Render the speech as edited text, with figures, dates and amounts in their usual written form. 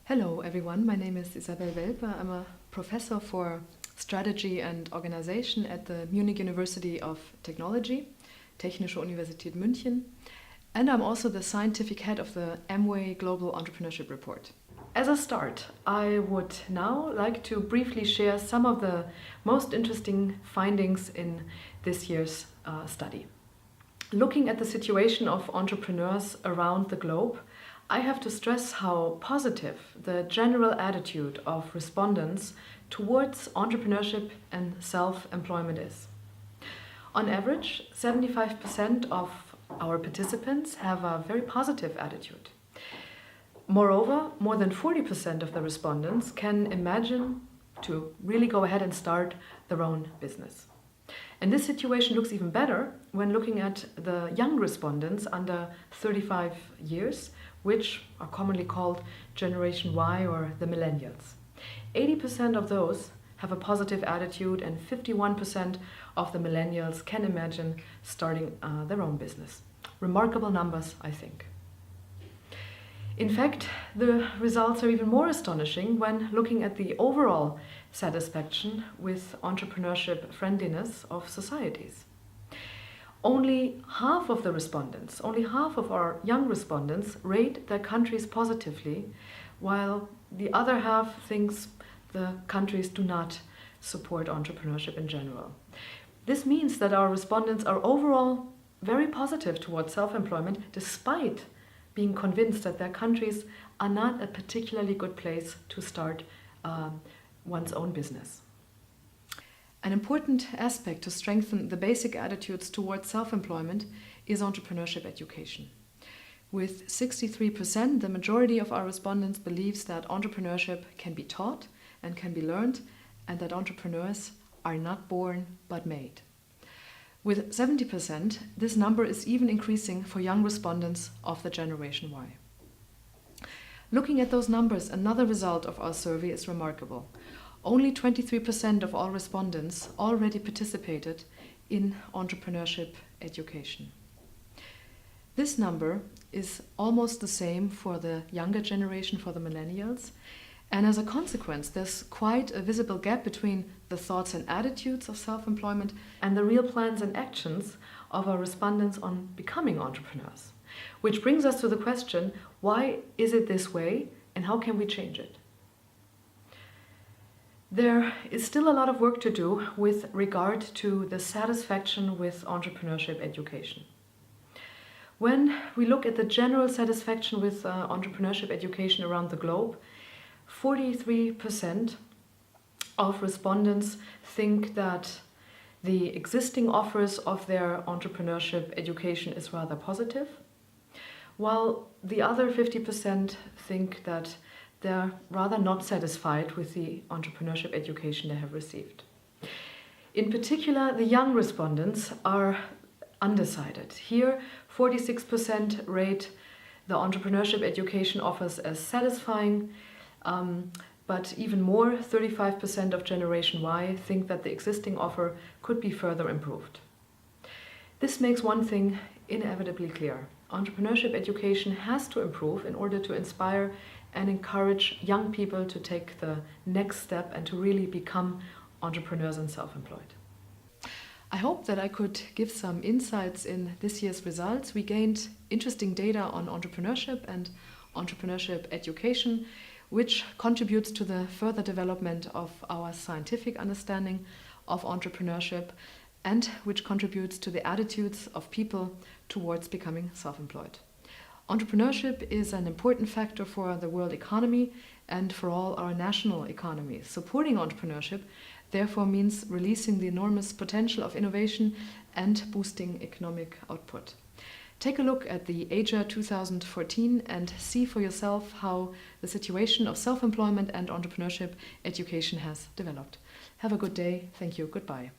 Hello everyone, my name is Isabel Welper. I'm a professor for strategy and organization at the Munich University of Technology, Technische Universität München, and I'm also the scientific head of the Amway Global Entrepreneurship Report. As a start, I would now like to briefly share some of the most interesting findings in this year's study. Looking at the situation of entrepreneurs around the globe, I have to stress how positive the general attitude of respondents towards entrepreneurship and self-employment is. On average, 75% of our participants have a very positive attitude. Moreover, more than 40% of the respondents can imagine to really go ahead and start their own business. And this situation looks even better when looking at the young respondents under 35 years, which are commonly called Generation Y or the millennials. 80% of those have a positive attitude, and 51% of the millennials can imagine starting their own business. Remarkable numbers, I think. In fact, the results are even more astonishing when looking at the overall satisfaction with entrepreneurship friendliness of societies. Only half of the respondents, only half of our young respondents rate their countries positively, while the other half thinks the countries do not support entrepreneurship in general. This means that our respondents are overall very positive towards self-employment, despite being convinced that their countries are not a particularly good place to start one's own business. An important aspect to strengthen the basic attitudes towards self-employment is entrepreneurship education. With 63%, the majority of our respondents believes that entrepreneurship can be taught and can be learned, and that entrepreneurs are not born but made. With 70%, this number is even increasing for young respondents of the Generation Y. Looking at those numbers, another result of our survey is remarkable. Only 23% of all respondents already participated in entrepreneurship education. This number is almost the same for the younger generation, for the millennials, and as a consequence, there's quite a visible gap between the thoughts and attitudes of self-employment and the real plans and actions of our respondents on becoming entrepreneurs. Which brings us to the question, why is it this way and how can we change it? There is still a lot of work to do with regard to the satisfaction with entrepreneurship education. When we look at the general satisfaction with entrepreneurship education around the globe, 43% of respondents think that the existing offers of their entrepreneurship education is rather positive, while the other 50% think that they're rather not satisfied with the entrepreneurship education they have received. In particular, the young respondents are undecided. Here, 46% rate the entrepreneurship education offers as satisfying, but even more, 35% of Generation Y think that the existing offer could be further improved. This makes one thing inevitably clear. Entrepreneurship education has to improve in order to inspire and encourage young people to take the next step and to really become entrepreneurs and self-employed. I hope that I could give some insights in this year's results. We gained interesting data on entrepreneurship and entrepreneurship education, which contributes to the further development of our scientific understanding of entrepreneurship and which contributes to the attitudes of people towards becoming self-employed. Entrepreneurship is an important factor for the world economy and for all our national economies. Supporting entrepreneurship therefore means releasing the enormous potential of innovation and boosting economic output. Take a look at the AGER 2014 and see for yourself how the situation of self-employment and entrepreneurship education has developed. Have a good day. Thank you. Goodbye.